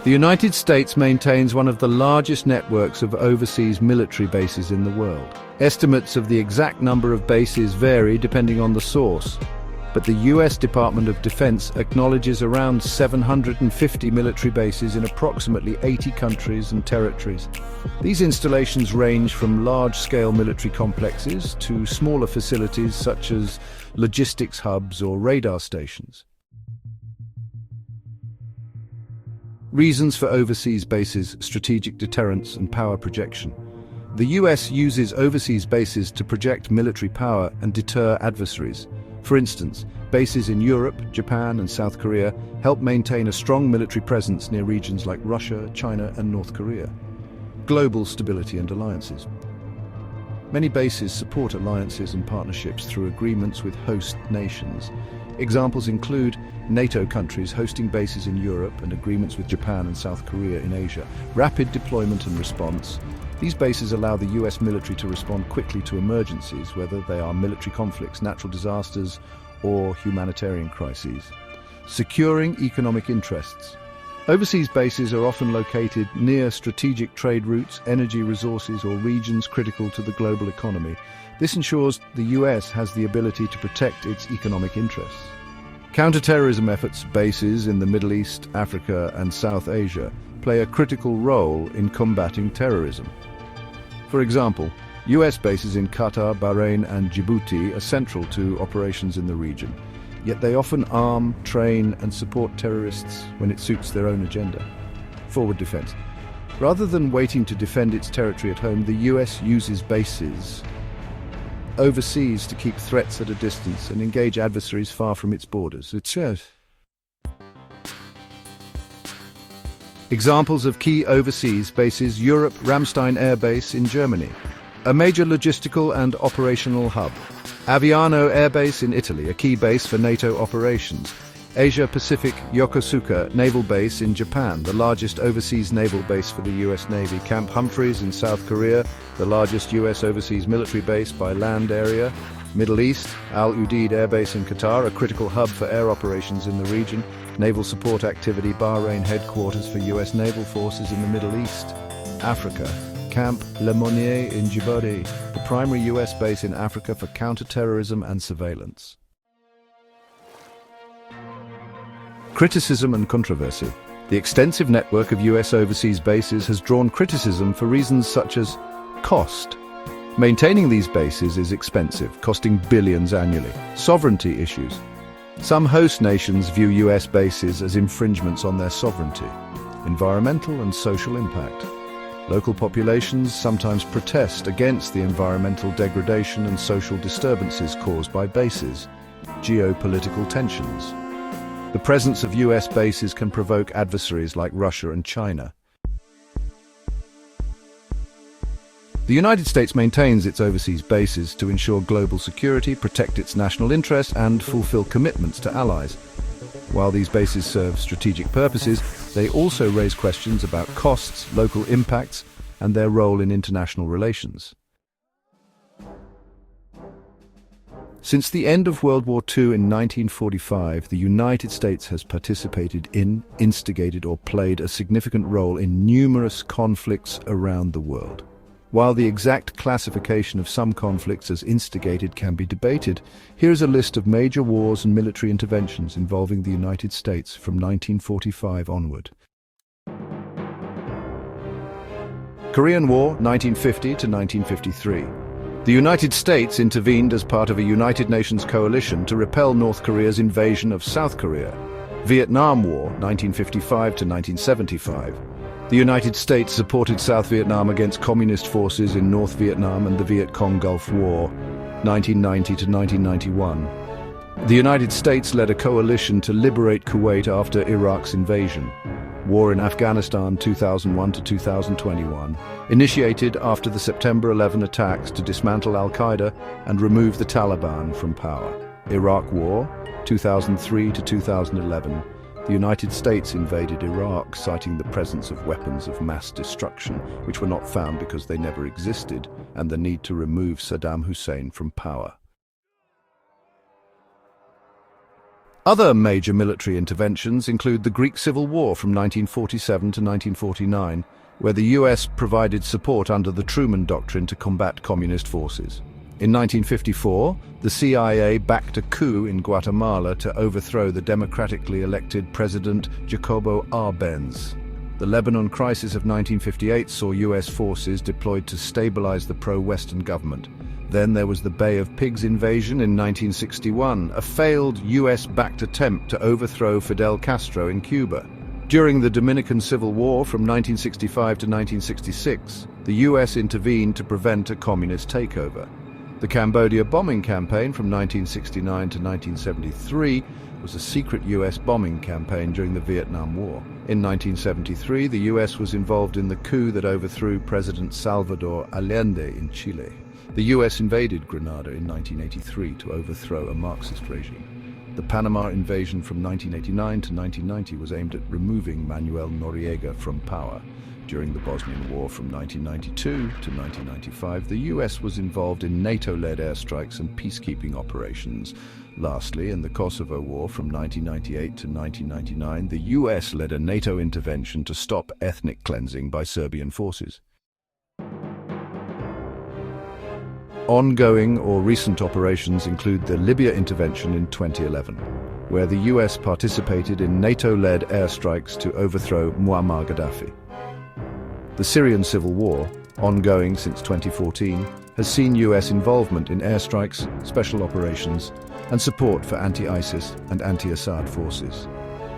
The United States maintains one of the largest networks of overseas military bases in the world. Estimates of the exact number of bases vary depending on the source, but the US Department of Defense acknowledges around 750 military bases in approximately 80 countries and territories. These installations range from large-scale military complexes to smaller facilities such as logistics hubs or radar stations. Reasons for overseas bases: strategic deterrence and power projection. The US uses overseas bases to project military power and deter adversaries. For instance, bases in Europe, Japan, and South Korea help maintain a strong military presence near regions like Russia, China, and North Korea. Global stability and alliances. Many bases support alliances and partnerships through agreements with host nations. Examples include NATO countries hosting bases in Europe and agreements with Japan and South Korea in Asia. Rapid deployment and response. These bases allow the US military to respond quickly to emergencies, whether they are military conflicts, natural disasters, or humanitarian crises. Securing economic interests. Overseas bases are often located near strategic trade routes, energy resources, or regions critical to the global economy. This ensures the US has the ability to protect its economic interests. Counterterrorism efforts. Bases in the Middle East, Africa, and South Asia play a critical role in combating terrorism. For example, US bases in Qatar, Bahrain, and Djibouti are central to operations in the region, yet they often arm, train, and support terrorists when it suits their own agenda. Forward defense. Rather than waiting to defend its territory at home, the US uses bases overseas to keep threats at a distance and engage adversaries far from its borders. Examples of key overseas bases: Europe, Ramstein Air Base in Germany, a major logistical and operational hub. Aviano Air Base in Italy, a key base for NATO operations. Asia-Pacific Yokosuka Naval Base in Japan, the largest overseas naval base for the US Navy. Camp Humphreys in South Korea, the largest US overseas military base by land area. Middle East, Al Udeid Air Base in Qatar, a critical hub for air operations in the region. Naval support activity. Bahrain, headquarters for US naval forces in the Middle East. Africa, Camp Lemonnier in Djibouti, the primary US base in Africa for counter-terrorism and surveillance. Criticism and controversy. The extensive network of US overseas bases has drawn criticism for reasons such as cost. Maintaining these bases is expensive, costing billions annually. Sovereignty issues. Some host nations view US bases as infringements on their sovereignty. Environmental and social impact. Local populations sometimes protest against the environmental degradation and social disturbances caused by bases. Geopolitical tensions. The presence of US bases can provoke adversaries like Russia and China. The United States maintains its overseas bases to ensure global security, protect its national interests, and fulfill commitments to allies. While these bases serve strategic purposes, they also raise questions about costs, local impacts, and their role in international relations. Since the end of World War II in 1945, the United States has participated in, instigated, or played a significant role in numerous conflicts around the world. While the exact classification of some conflicts as instigated can be debated, here's a list of major wars and military interventions involving the United States from 1945 onward. Korean War, 1950 to 1953. The United States intervened as part of a United Nations coalition to repel North Korea's invasion of South Korea. Vietnam War, 1955 to 1975. The United States supported South Vietnam against communist forces in North Vietnam and the Viet Cong Gulf War, 1990 to 1991. The United States led a coalition to liberate Kuwait after Iraq's invasion. War in Afghanistan, 2001 to 2021, initiated after the September 11 attacks to dismantle al-Qaeda and remove the Taliban from power. Iraq War, 2003 to 2011. The United States invaded Iraq, citing the presence of weapons of mass destruction, which were not found because they never existed, and the need to remove Saddam Hussein from power. Other major military interventions include the Greek Civil War from 1947 to 1949, where the US provided support under the Truman Doctrine to combat communist forces. In 1954, the CIA backed a coup in Guatemala to overthrow the democratically elected President Jacobo Arbenz. The Lebanon crisis of 1958 saw US forces deployed to stabilize the pro-Western government. Then there was the Bay of Pigs invasion in 1961, a failed US-backed attempt to overthrow Fidel Castro in Cuba. During the Dominican Civil War from 1965 to 1966, the US intervened to prevent a communist takeover. The Cambodia bombing campaign from 1969 to 1973 was a secret US bombing campaign during the Vietnam War. In 1973, the US was involved in the coup that overthrew President Salvador Allende in Chile. The US invaded Grenada in 1983 to overthrow a Marxist regime. The Panama invasion from 1989 to 1990 was aimed at removing Manuel Noriega from power. During the Bosnian War from 1992 to 1995, the US was involved in NATO-led airstrikes and peacekeeping operations. Lastly, in the Kosovo War from 1998 to 1999, the US led a NATO intervention to stop ethnic cleansing by Serbian forces. Ongoing or recent operations include the Libya intervention in 2011, where the US participated in NATO-led airstrikes to overthrow Muammar Gaddafi. The Syrian civil war, ongoing since 2014, has seen US involvement in airstrikes, special operations, and support for anti-ISIS and anti-Assad forces.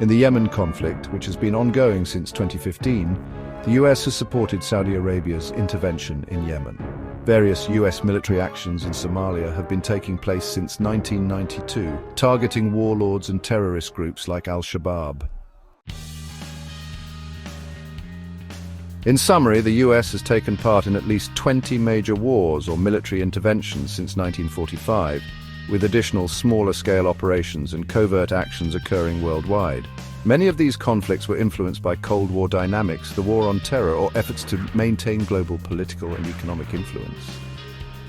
In the Yemen conflict, which has been ongoing since 2015, the US has supported Saudi Arabia's intervention in Yemen. Various US military actions in Somalia have been taking place since 1992, targeting warlords and terrorist groups like Al-Shabaab. In summary, the US has taken part in at least 20 major wars or military interventions since 1945, with additional smaller-scale operations and covert actions occurring worldwide. Many of these conflicts were influenced by Cold War dynamics, the war on terror, or efforts to maintain global political and economic influence.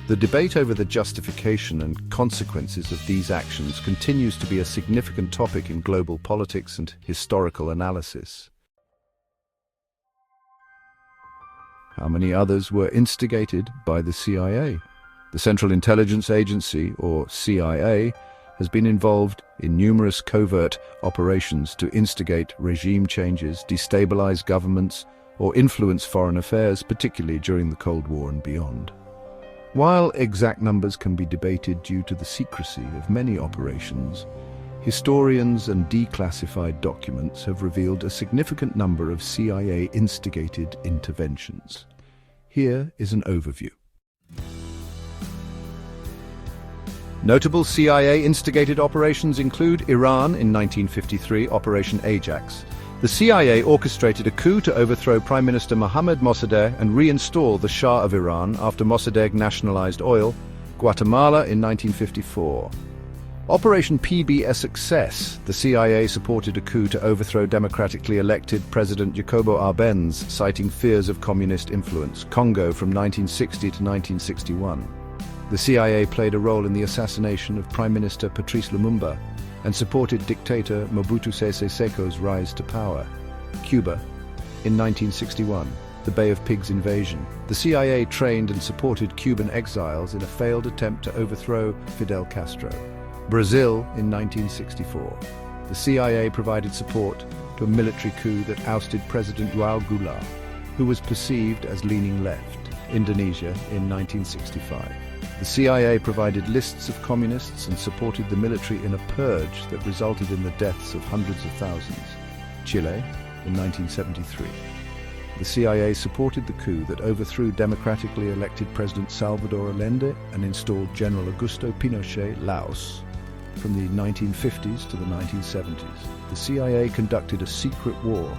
The debate over the justification and consequences of these actions continues to be a significant topic in global politics and historical analysis. How many others were instigated by the CIA? The Central Intelligence Agency, or CIA, has been involved in numerous covert operations to instigate regime changes, destabilize governments, or influence foreign affairs, particularly during the Cold War and beyond. While exact numbers can be debated due to the secrecy of many operations, historians and declassified documents have revealed a significant number of CIA-instigated interventions. Here is an overview. Notable CIA-instigated operations include Iran in 1953, Operation Ajax. The CIA orchestrated a coup to overthrow Prime Minister Mohammad Mossadegh and reinstall the Shah of Iran after Mossadegh nationalized oil. Guatemala in 1954. Operation PB a success. The CIA supported a coup to overthrow democratically elected President Jacobo Arbenz, citing fears of communist influence. Congo from 1960 to 1961. The CIA played a role in the assassination of Prime Minister Patrice Lumumba and supported dictator Mobutu Sese Seko's rise to power. Cuba in 1961. The Bay of Pigs invasion. The CIA trained and supported Cuban exiles in a failed attempt to overthrow Fidel Castro. Brazil in 1964. The CIA provided support to a military coup that ousted President João Goulart, who was perceived as leaning left. Indonesia in 1965. The CIA provided lists of communists and supported the military in a purge that resulted in the deaths of hundreds of thousands. Chile in 1973. The CIA supported the coup that overthrew democratically elected President Salvador Allende and installed General Augusto Pinochet, Laos. From the 1950s to the 1970s, the CIA conducted a secret war,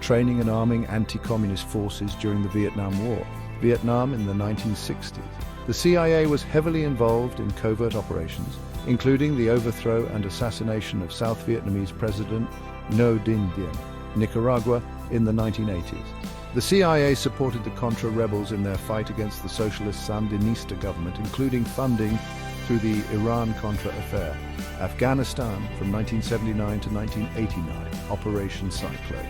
training and arming anti-communist forces during the Vietnam War. Vietnam in the 1960s. The CIA was heavily involved in covert operations, including the overthrow and assassination of South Vietnamese President Ngo Dinh Diem. Nicaragua in the 1980s. The CIA supported the Contra rebels in their fight against the socialist Sandinista government, including funding through the Iran-Contra affair, Afghanistan from 1979 to 1989, Operation Cyclone.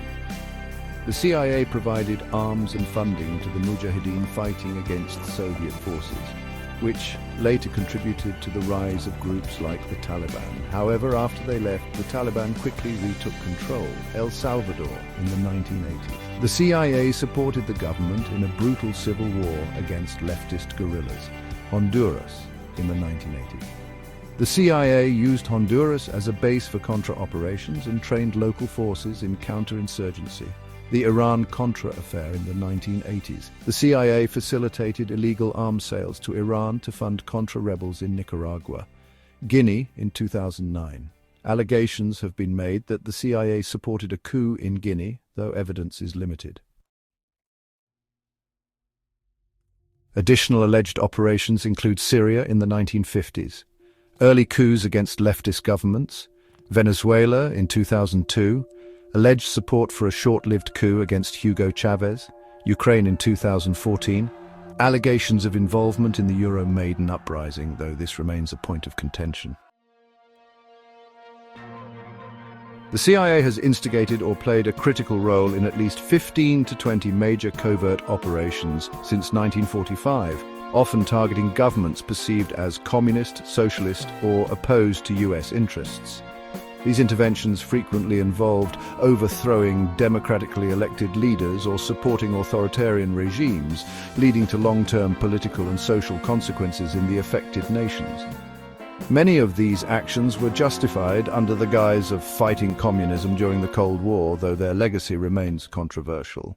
The CIA provided arms and funding to the Mujahideen fighting against Soviet forces, which later contributed to the rise of groups like the Taliban. However, after they left, the Taliban quickly retook control, El Salvador in the 1980s. The CIA supported the government in a brutal civil war against leftist guerrillas, Honduras in the 1980s. The CIA used Honduras as a base for Contra operations and trained local forces in counterinsurgency. The Iran-Contra affair in the 1980s. The CIA facilitated illegal arms sales to Iran to fund Contra rebels in Nicaragua. Guinea in 2009. Allegations have been made that the CIA supported a coup in Guinea, though evidence is limited. Additional alleged operations include Syria in the 1950s, early coups against leftist governments, Venezuela in 2002, alleged support for a short-lived coup against Hugo Chavez, Ukraine in 2014, allegations of involvement in the Euromaidan uprising, though this remains a point of contention. The CIA has instigated or played a critical role in at least 15 to 20 major covert operations since 1945, often targeting governments perceived as communist, socialist, or opposed to US interests. These interventions frequently involved overthrowing democratically elected leaders or supporting authoritarian regimes, leading to long-term political and social consequences in the affected nations. Many of these actions were justified under the guise of fighting communism during the Cold War, though their legacy remains controversial.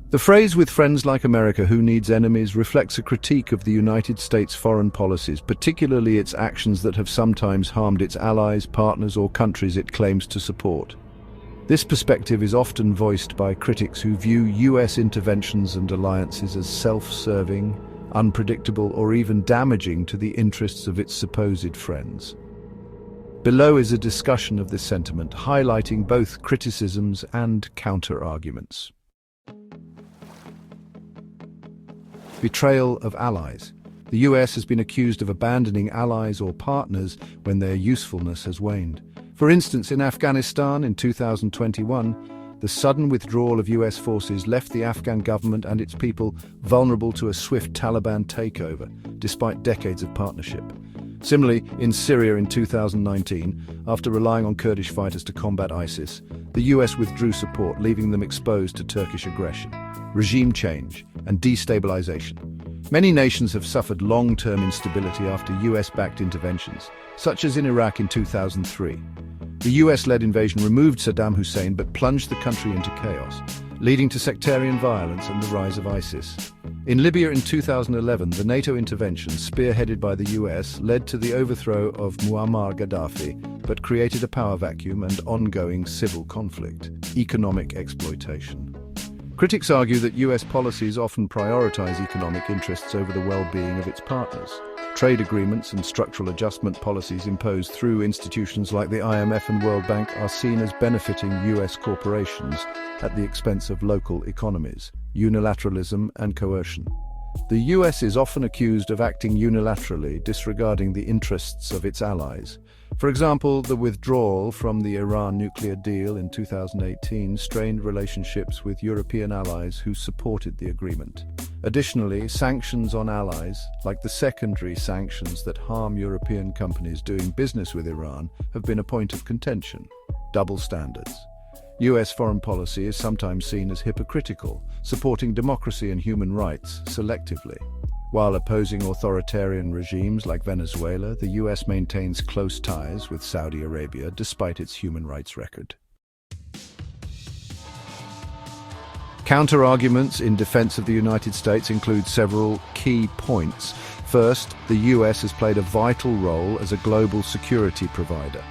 The phrase "with friends like America, who needs enemies" reflects a critique of the United States' foreign policies, particularly its actions that have sometimes harmed its allies, partners, or countries it claims to support. This perspective is often voiced by critics who view US interventions and alliances as self-serving, unpredictable, or even damaging to the interests of its supposed friends. Below is a discussion of this sentiment, highlighting both criticisms and counter-arguments. Betrayal of allies. The US has been accused of abandoning allies or partners when their usefulness has waned. For instance, in Afghanistan in 2021, the sudden withdrawal of US forces left the Afghan government and its people vulnerable to a swift Taliban takeover, despite decades of partnership. Similarly, in Syria in 2019, after relying on Kurdish fighters to combat ISIS, the US withdrew support, leaving them exposed to Turkish aggression, regime change, and destabilization. Many nations have suffered long-term instability after US-backed interventions, such as in Iraq in 2003. The US-led invasion removed Saddam Hussein but plunged the country into chaos, leading to sectarian violence and the rise of ISIS. In Libya in 2011, the NATO intervention, spearheaded by the US, led to the overthrow of Muammar Gaddafi, but created a power vacuum and ongoing civil conflict, economic exploitation. Critics argue that US policies often prioritize economic interests over the well-being of its partners. Trade agreements and structural adjustment policies imposed through institutions like the IMF and World Bank are seen as benefiting US corporations at the expense of local economies, unilateralism and coercion. The US is often accused of acting unilaterally, disregarding the interests of its allies. For example, the withdrawal from the Iran nuclear deal in 2018 strained relationships with European allies who supported the agreement. Additionally, sanctions on allies, like the secondary sanctions that harm European companies doing business with Iran, have been a point of contention. Double standards. US foreign policy is sometimes seen as hypocritical, supporting democracy and human rights selectively. While opposing authoritarian regimes like Venezuela, the US maintains close ties with Saudi Arabia despite its human rights record. Counter-arguments in defense of the United States include several key points. First, the US has played a vital role as a global security provider.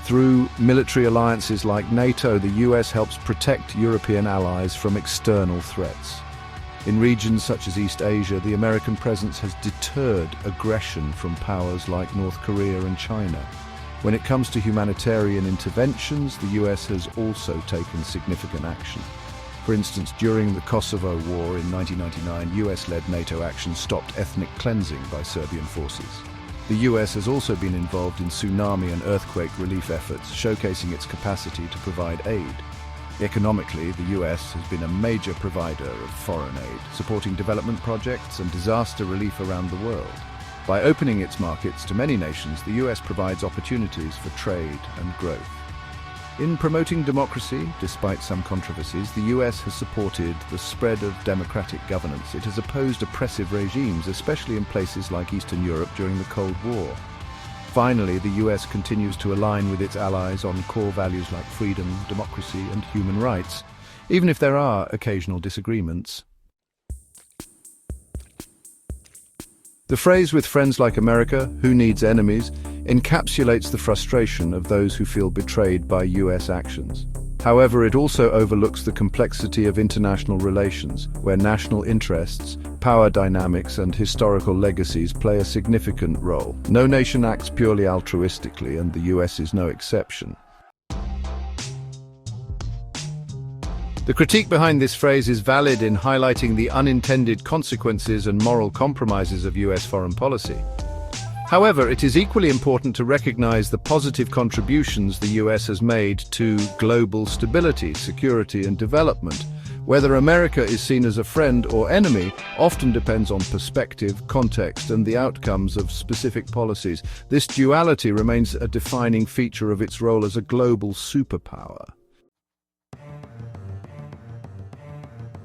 Through military alliances like NATO, the US helps protect European allies from external threats. In regions such as East Asia, the American presence has deterred aggression from powers like North Korea and China. When it comes to humanitarian interventions, the US has also taken significant action. For instance, during the Kosovo War in 1999, US-led NATO action stopped ethnic cleansing by Serbian forces. The US has also been involved in tsunami and earthquake relief efforts, showcasing its capacity to provide aid. Economically, the US has been a major provider of foreign aid, supporting development projects and disaster relief around the world. By opening its markets to many nations, the US provides opportunities for trade and growth. In promoting democracy, despite some controversies, the US has supported the spread of democratic governance. It has opposed oppressive regimes, especially in places like Eastern Europe during the Cold War. Finally, the US continues to align with its allies on core values like freedom, democracy, and human rights, even if there are occasional disagreements. The phrase "with friends like America, who needs enemies?" encapsulates the frustration of those who feel betrayed by US actions. However, it also overlooks the complexity of international relations, where national interests, power dynamics, and historical legacies play a significant role. No nation acts purely altruistically, and the US is no exception. The critique behind this phrase is valid in highlighting the unintended consequences and moral compromises of US foreign policy. However, it is equally important to recognize the positive contributions the US has made to global stability, security, and development. Whether America is seen as a friend or enemy often depends on perspective, context, and the outcomes of specific policies. This duality remains a defining feature of its role as a global superpower.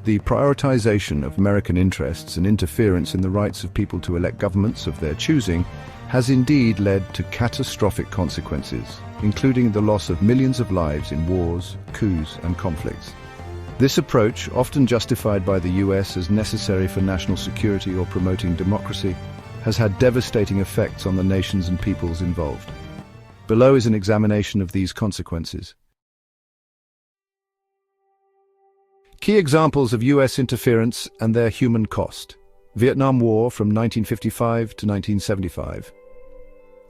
The prioritization of American interests and interference in the rights of people to elect governments of their choosing has indeed led to catastrophic consequences, including the loss of millions of lives in wars, coups, and conflicts. This approach, often justified by the US as necessary for national security or promoting democracy, has had devastating effects on the nations and peoples involved. Below is an examination of these consequences. Key examples of US interference and their human cost. Vietnam War from 1955 to 1975.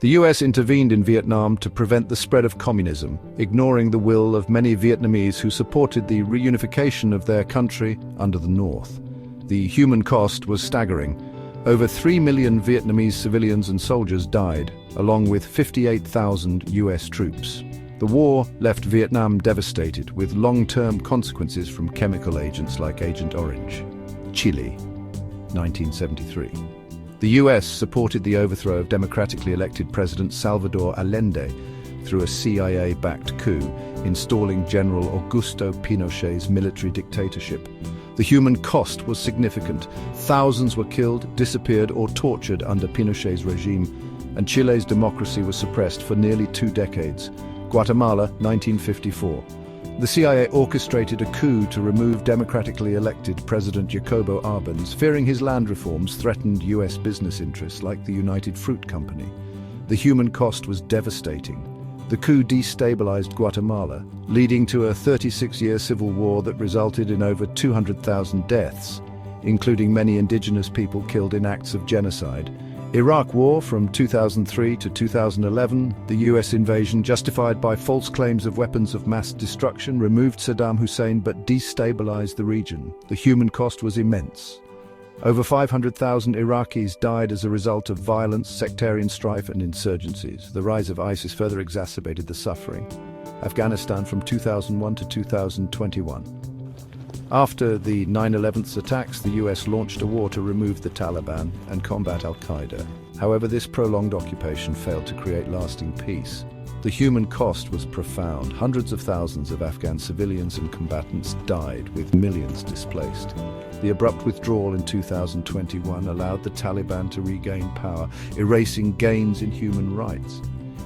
The US intervened in Vietnam to prevent the spread of communism, ignoring the will of many Vietnamese who supported the reunification of their country under the North. The human cost was staggering. Over 3 million Vietnamese civilians and soldiers died, along with 58,000 US troops. The war left Vietnam devastated, with long-term consequences from chemical agents like Agent Orange. Chile, 1973. The US supported the overthrow of democratically elected President Salvador Allende through a CIA-backed coup, installing General Augusto Pinochet's military dictatorship. The human cost was significant. Thousands were killed, disappeared, or tortured under Pinochet's regime, and Chile's democracy was suppressed for nearly 2 decades. Guatemala, 1954. The CIA orchestrated a coup to remove democratically elected President Jacobo Arbenz, fearing his land reforms threatened US business interests like the United Fruit Company. The human cost was devastating. The coup destabilized Guatemala, leading to a 36-year civil war that resulted in over 200,000 deaths, including many indigenous people killed in acts of genocide. Iraq War from 2003 to 2011, the US invasion, justified by false claims of weapons of mass destruction, removed Saddam Hussein but destabilized the region. The human cost was immense. Over 500,000 Iraqis died as a result of violence, sectarian strife, and insurgencies. The rise of ISIS further exacerbated the suffering. Afghanistan from 2001 to 2021. After the 9/11 attacks, the US launched a war to remove the Taliban and combat al-Qaeda. However, this prolonged occupation failed to create lasting peace. The human cost was profound. Hundreds of thousands of Afghan civilians and combatants died, with millions displaced. The abrupt withdrawal in 2021 allowed the Taliban to regain power, erasing gains in human rights.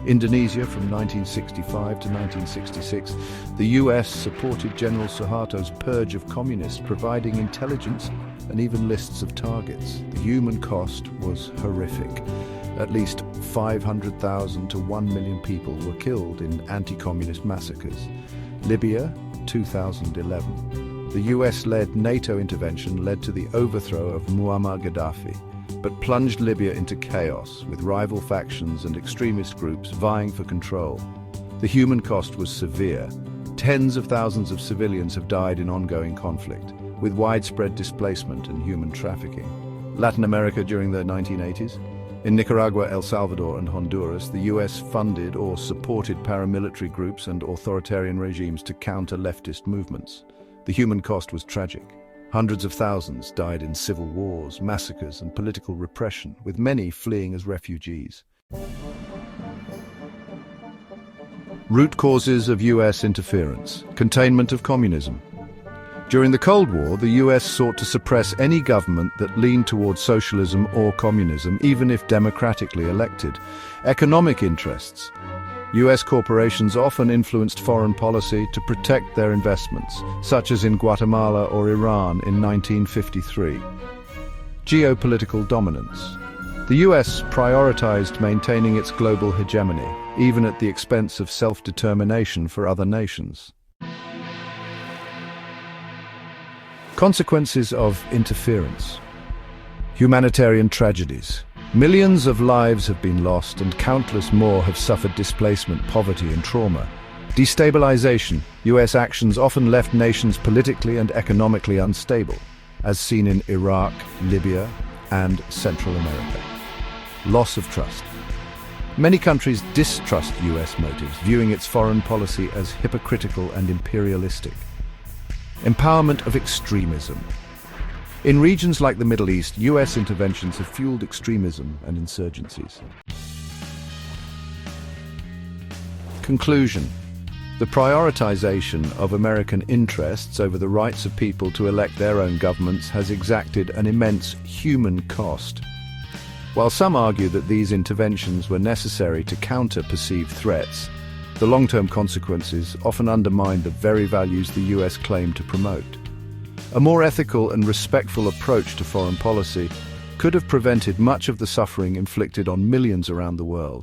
Indonesia from 1965 to 1966, the US supported General Suharto's purge of communists, providing intelligence and even lists of targets. The human cost was horrific. At least 500,000 to 1 million people were killed in anti-communist massacres. Libya, 2011. The US-led NATO intervention led to the overthrow of Muammar Gaddafi, but plunged Libya into chaos, with rival factions and extremist groups vying for control. The human cost was severe. Tens of thousands of civilians have died in ongoing conflict, with widespread displacement and human trafficking. Latin America during the 1980s. In Nicaragua, El Salvador, and Honduras, the US funded or supported paramilitary groups and authoritarian regimes to counter leftist movements. The human cost was tragic. Hundreds of thousands died in civil wars, massacres, and political repression, with many fleeing as refugees. Root causes of US interference. Containment of communism. During the Cold War, the US sought to suppress any government that leaned towards socialism or communism, even if democratically elected. Economic interests. US corporations often influenced foreign policy to protect their investments, such as in Guatemala or Iran in 1953. Geopolitical dominance. The US prioritized maintaining its global hegemony, even at the expense of self-determination for other nations. Consequences of interference. Humanitarian tragedies. Millions of lives have been lost and countless more have suffered displacement, poverty, and trauma. Destabilization. US actions often left nations politically and economically unstable, as seen in Iraq, Libya, and Central America. Loss of trust. Many countries distrust US motives, viewing its foreign policy as hypocritical and imperialistic. Empowerment of extremism. In regions like the Middle East, US interventions have fueled extremism and insurgencies. Conclusion. The prioritization of American interests over the rights of people to elect their own governments has exacted an immense human cost. While some argue that these interventions were necessary to counter perceived threats, the long-term consequences often undermine the very values the US claimed to promote. A more ethical and respectful approach to foreign policy could have prevented much of the suffering inflicted on millions around the world.